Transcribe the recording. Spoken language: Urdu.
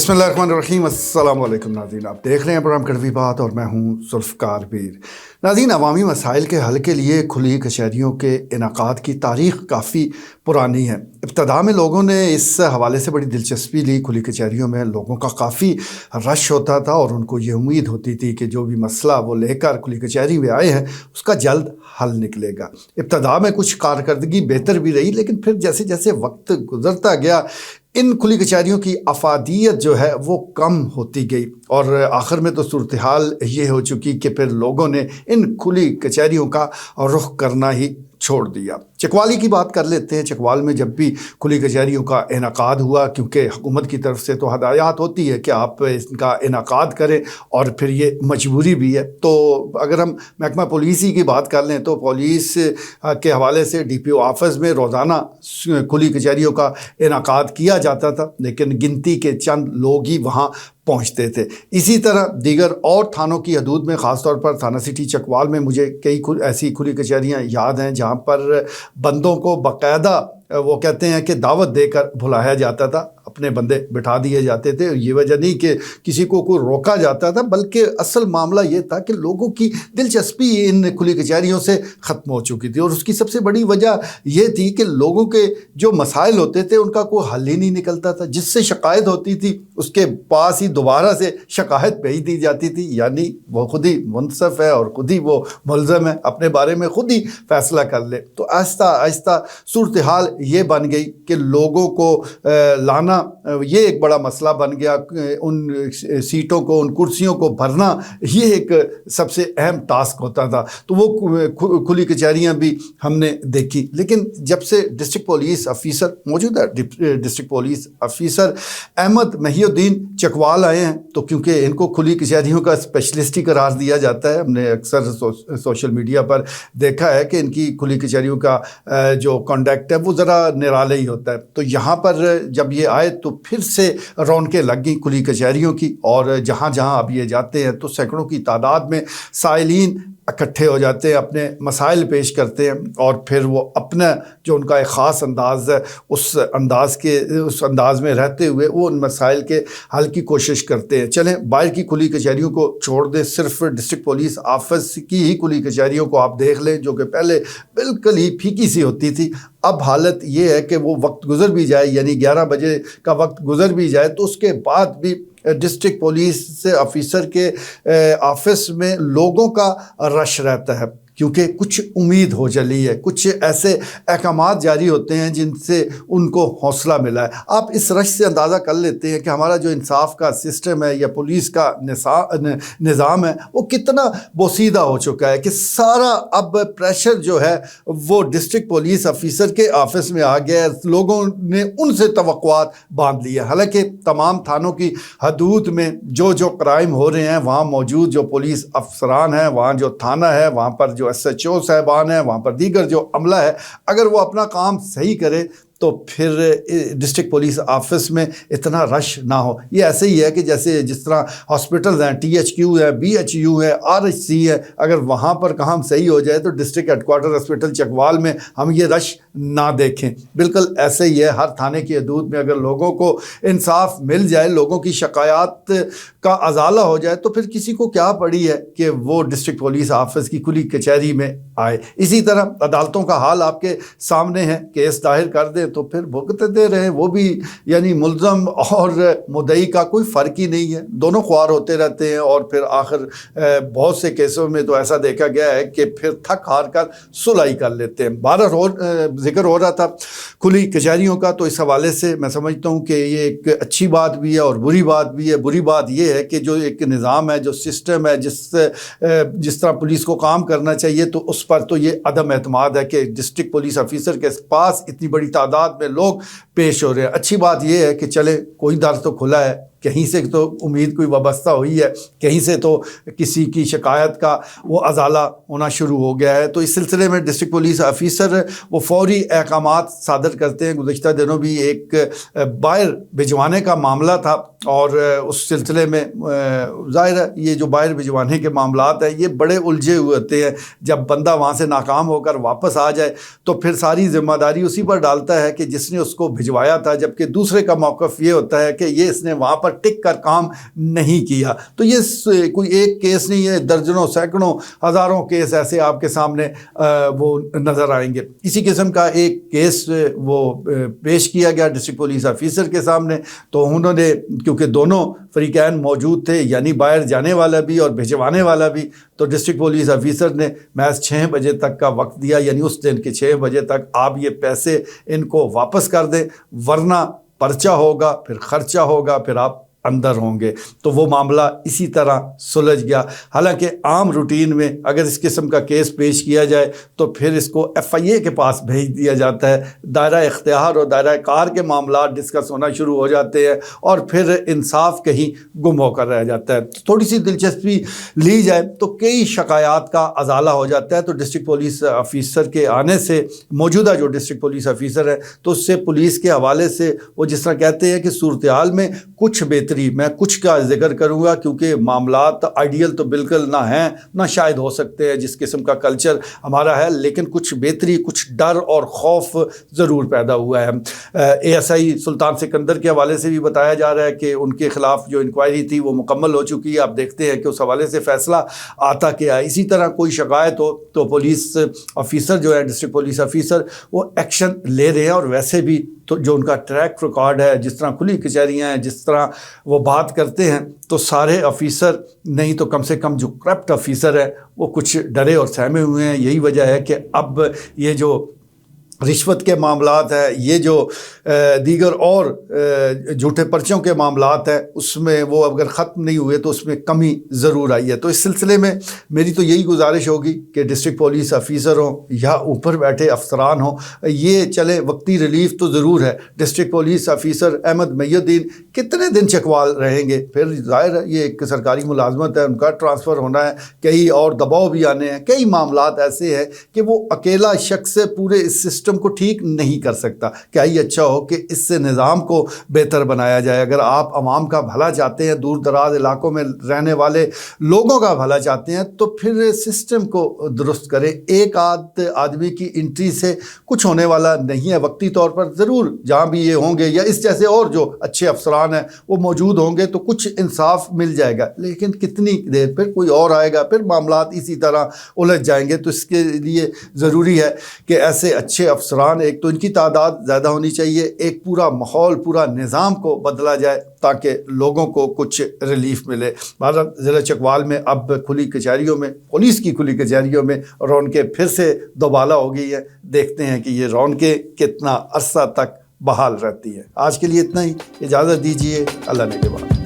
بسم اللہ الرحمن الرحیم۔ السلام علیکم ناظرین، آپ دیکھ رہے ہیں پروگرام کڑوی بات اور میں ہوں ذوالفقار میر۔ ناظرین، عوامی مسائل کے حل کے لیے کھلی کچہریوں کے انعقاد کی تاریخ کافی پرانی ہے۔ ابتدا میں لوگوں نے اس حوالے سے بڑی دلچسپی لی۔ کھلی کچہریوں میں لوگوں کا کافی رش ہوتا تھا اور ان کو یہ امید ہوتی تھی کہ جو بھی مسئلہ وہ لے کر کھلی کچہری میں آئے ہیں اس کا جلد حل نکلے گا۔ ابتدا میں کچھ کارکردگی بہتر بھی رہی، لیکن پھر جیسے جیسے وقت گزرتا گیا ان کھلی کچہریوں کی افادیت جو ہے وہ کم ہوتی گئی اور آخر میں تو صورتحال یہ ہو چکی کہ پھر لوگوں نے ان کھلی کچہریوں کا رخ کرنا ہی چھوڑ دیا۔ چکوالی کی بات کر لیتے ہیں۔ چکوال میں جب بھی کھلی کچہریوں کا انعقاد ہوا، کیونکہ حکومت کی طرف سے تو ہدایات ہوتی ہے کہ آپ اس کا انعقاد کریں اور پھر یہ مجبوری بھی ہے، تو اگر ہم محکمہ پولیسی کی بات کر لیں تو پولیس کے حوالے سے ڈی پی او آفس میں روزانہ کھلی کچہریوں کا انعقاد کیا جاتا تھا، لیکن گنتی کے چند لوگ ہی وہاں پہنچتے تھے۔ اسی طرح دیگر اور تھانوں کی حدود میں، خاص طور پر تھانہ سٹی چکوال میں مجھے کئی ایسی کھلی کچہریاں یاد ہیں جہاں پر بندوں کو باقاعدہ وہ کہتے ہیں کہ دعوت دے کر بلایا جاتا تھا، اپنے بندے بٹھا دیے جاتے تھے۔ یہ وجہ نہیں کہ کسی کو کوئی روکا جاتا تھا، بلکہ اصل معاملہ یہ تھا کہ لوگوں کی دلچسپی ان کھلی کچہریوں سے ختم ہو چکی تھی، اور اس کی سب سے بڑی وجہ یہ تھی کہ لوگوں کے جو مسائل ہوتے تھے ان کا کوئی حل ہی نہیں نکلتا تھا۔ جس سے شکایت ہوتی تھی اس کے پاس ہی دوبارہ سے شکایت بھیج دی جاتی تھی، یعنی وہ خود ہی منصف ہے اور خود ہی وہ ملزم ہے، اپنے بارے میں خود ہی فیصلہ کر لے۔ تو آہستہ آہستہ صورتحال یہ بن گئی کہ لوگوں کو لانا یہ ایک بڑا مسئلہ بن گیا۔ ان سیٹوں کو، ان کرسیوں کو بھرنا یہ ایک سب سے اہم ٹاسک ہوتا تھا، تو وہ کھلی کچہریاں بھی ہم نے دیکھی۔ لیکن جب سے ڈسٹرکٹ پولیس افیسر موجودہ ڈسٹرکٹ پولیس افیسر احمد محی الدین چکوال آئے ہیں، تو کیونکہ ان کو کھلی کچہریوں کا اسپیشلسٹ ہی قرار دیا جاتا ہے، ہم نے اکثر سوشل میڈیا پر دیکھا ہے کہ ان کی کھلی کچہریوں کا جو کانڈکٹ ہے وہ ذرا نرالا ہی ہوتا ہے۔ تو یہاں پر جب یہ آئے تو پھر سے رونقیں لگ گئیں کھلی کچہریوں کی، اور جہاں جہاں اب یہ جاتے ہیں تو سینکڑوں کی تعداد میں سائلین اکٹھے ہو جاتے ہیں، اپنے مسائل پیش کرتے ہیں، اور پھر وہ اپنا جو ان کا ایک خاص انداز ہے اس انداز میں رہتے ہوئے وہ ان مسائل کے حل کی کوشش کرتے ہیں۔ چلیں باہر کی کھلی کچہریوں کو چھوڑ دیں، صرف ڈسٹرکٹ پولیس آفس کی ہی کھلی کچہریوں کو آپ دیکھ لیں، جو کہ پہلے بالکل ہی پھیکی سی ہوتی تھی۔ اب حالت یہ ہے کہ وہ وقت گزر بھی جائے، یعنی 11 بجے کا وقت گزر بھی جائے، تو اس کے بعد بھی ڈسٹرکٹ پولیس آفیسر کے آفس میں لوگوں کا رش رہتا ہے، کیونکہ کچھ امید ہو چلی ہے، کچھ ایسے احکامات جاری ہوتے ہیں جن سے ان کو حوصلہ ملا ہے۔ آپ اس رش سے اندازہ کر لیتے ہیں کہ ہمارا جو انصاف کا سسٹم ہے یا پولیس کا نظام ہے وہ کتنا بوسیدہ ہو چکا ہے کہ سارا اب پریشر جو ہے وہ ڈسٹرکٹ پولیس افیسر کے آفس میں آ گیا ہے۔ لوگوں نے ان سے توقعات باندھ لی ہے، حالانکہ تمام تھانوں کی حدود میں جو کرائم ہو رہے ہیں وہاں موجود جو پولیس افسران ہیں، وہاں جو تھانہ ہے، وہاں پر جو ایس ایچ او صاحبان ہیں، وہاں پر دیگر جو عملہ ہے، اگر وہ اپنا کام صحیح کرے تو پھر ڈسٹرکٹ پولیس آفس میں اتنا رش نہ ہو۔ یہ ایسے ہی ہے کہ جس طرح ہاسپٹلز ہیں، ٹی ایچ کیو ہے، بی ایچ یو ہے، آر ایچ سی ہے، اگر وہاں پر کام صحیح ہو جائے تو district headquarter hospital Chakwal میں ہم یہ رش نہ دیکھیں۔ بالکل ایسے ہی ہے، ہر تھانے کی حدود میں اگر لوگوں کو انصاف مل جائے، لوگوں کی شکایات کا ازالہ ہو جائے، تو پھر کسی کو کیا پڑی ہے کہ وہ ڈسٹرکٹ پولیس آفس کی کھلی کچہری میں آئے۔ اسی طرح عدالتوں کا حال آپ کے سامنے ہے، کیس داخل کر دیں تو پھر بھگتتے رہیں، وہ بھی یعنی ملزم اور مدعی کا کوئی فرق ہی نہیں ہے، دونوں خوار ہوتے رہتے ہیں، اور پھر آخر بہت سے کیسوں میں تو ایسا دیکھا گیا ہے کہ پھر تھک ہار کر صلح کر لیتے ہیں۔ ذکر ہو رہا تھا کھلی کچہریوں کا، تو اس حوالے سے میں سمجھتا ہوں کہ یہ ایک اچھی بات بھی ہے اور بری بات بھی ہے۔ بری بات یہ ہے کہ جو ایک نظام ہے، جو سسٹم ہے، جس طرح پولیس کو کام کرنا چاہیے، تو اس پر تو یہ عدم اعتماد ہے کہ ڈسٹرکٹ پولیس افیسر کے پاس اتنی بڑی تعداد میں لوگ پیش ہو رہے ہیں۔ اچھی بات یہ ہے کہ چلے کوئی در تو کھلا ہے، کہیں سے تو امید کوئی وابستہ ہوئی ہے، کہیں سے تو کسی کی شکایت کا وہ ازالہ ہونا شروع ہو گیا ہے۔ تو اس سلسلے میں ڈسٹرکٹ پولیس آفیسر وہ فوری احکامات صادر کرتے ہیں۔ گزشتہ دنوں بھی ایک باہر بھجوانے کا معاملہ تھا، اور اس سلسلے میں ظاہر ہے یہ جو باہر بھجوانے کے معاملات ہیں یہ بڑے الجھے ہوئے ہوتے ہیں۔ جب بندہ وہاں سے ناکام ہو کر واپس آ جائے تو پھر ساری ذمہ داری اسی پر ڈالتا ہے کہ جس نے اس کو بھجوایا تھا، جبکہ دوسرے کا موقف یہ ہوتا ہے کہ یہ اس نے وہاں پر پر ٹک کر کام نہیں کیا. تو یہ کوئی ایک کیس نہیں ہے, درجنوں سینکڑوں ہزاروں کیس ایسے آپ کے سامنے وہ نظر آئیں گے. اسی قسم کا ایک کیس وہ پیش کیا گیا ڈسٹرکٹ پولیس آفیسر کے سامنے. تو انہوں نے کیونکہ دونوں فریقین موجود تھے, یعنی باہر جانے والا بھی اور بھجوانے والا بھی, تو ڈسٹرکٹ پولیس آفیسر نے محض 6 بجے تک کا وقت دیا, یعنی اس دن کے 6 بجے تک آپ یہ پیسے ان کو واپس کر دیں, ورنہ پرچہ ہوگا, پھر خرچہ ہوگا, پھر آپ اندر ہوں گے. تو وہ معاملہ اسی طرح سلجھ گیا. حالانکہ عام روٹین میں اگر اس قسم کا کیس پیش کیا جائے تو پھر اس کو FIA کے پاس بھیج دیا جاتا ہے, دائرہ اختیار اور دائرہ کار کے معاملات ڈسکس ہونا شروع ہو جاتے ہیں, اور پھر انصاف کہیں گم ہو کر رہ جاتا ہے. تھوڑی سی دلچسپی لی جائے تو کئی شکایات کا ازالہ ہو جاتا ہے. تو ڈسٹرکٹ پولیس آفیسر کے آنے سے, موجودہ جو ڈسٹرکٹ پولیس آفیسر ہے, تو اس سے پولیس کے حوالے سے وہ جس طرح کہتے ہیں کہ صورتحال میں کچھ میں کچھ کا ذکر کروں گا, کیونکہ معاملات آئیڈیل تو بالکل نہ ہیں نہ شاید ہو سکتے ہیں جس قسم کا کلچر ہمارا ہے, لیکن کچھ بہتری, کچھ ڈر اور خوف ضرور پیدا ہوا ہے. ASI سلطان سکندر کے حوالے سے بھی بتایا جا رہا ہے کہ ان کے خلاف جو انکوائری تھی وہ مکمل ہو چکی ہے. آپ دیکھتے ہیں کہ اس حوالے سے فیصلہ آتا کیا ہے. اسی طرح کوئی شکایت ہو تو پولیس آفیسر جو ہے, ڈسٹرکٹ پولیس آفیسر, وہ ایکشن لے رہے ہیں. اور ویسے بھی تو جو ان کا ٹریک ریکارڈ ہے, جس طرح کھلی کچہریاں ہیں, جس طرح وہ بات کرتے ہیں, تو سارے آفیسر نہیں تو کم سے کم جو کرپٹ آفیسر ہے وہ کچھ ڈرے اور سہمے ہوئے ہیں. یہی وجہ ہے کہ اب یہ جو رشوت کے معاملات ہیں, یہ جو دیگر اور جھوٹے پرچوں کے معاملات ہیں, اس میں وہ اگر ختم نہیں ہوئے تو اس میں کمی ضرور آئی ہے. تو اس سلسلے میں میری تو یہی گزارش ہوگی کہ ڈسٹرکٹ پولیس آفیسر ہوں یا اوپر بیٹھے افسران ہوں, یہ چلے وقتی ریلیف تو ضرور ہے. ڈسٹرکٹ پولیس آفیسر احمد محی الدین کتنے دن چکوال رہیں گے؟ پھر ظاہر ہے یہ ایک سرکاری ملازمت ہے, ان کا ٹرانسفر ہونا ہے, کئی اور دباؤ بھی آنے ہیں, کئی معاملات ایسے ہیں کہ وہ اکیلا شخص پورے اس سسٹم کو ٹھیک نہیں کر سکتا. کیا ہی اچھا ہو کہ اس سے نظام کو بہتر بنایا جائے. اگر آپ عوام کا بھلا چاہتے ہیں, دور دراز علاقوں میں رہنے والے لوگوں کا بھلا چاہتے ہیں, تو پھر سسٹم کو درست کریں. ایک آدمی کی انٹری سے کچھ ہونے والا نہیں ہے. وقتی طور پر ضرور جہاں بھی یہ ہوں گے یا اس جیسے اور جو اچھے افسران ہیں وہ موجود ہوں گے تو کچھ انصاف مل جائے گا, لیکن کتنی دیر پھر کوئی اور آئے گا, پھر معاملات اسی طرح الجھ جائیں گے. تو اس کے لیے ضروری ہے کہ ایسے اچھے افسران, ایک تو ان کی تعداد زیادہ ہونی چاہیے, ایک پورا ماحول, پورا نظام کو بدلا جائے تاکہ لوگوں کو کچھ ریلیف ملے. ضلع چکوال میں اب کھلی کچہریوں میں, پولیس کی کھلی کچہریوں میں رونقیں پھر سے دوبالا ہو گئی ہیں. دیکھتے ہیں کہ یہ رونقیں کتنا عرصہ تک بحال رہتی ہے. آج کے لیے اتنا ہی, اجازت دیجیے, اللہ نے کے بعد.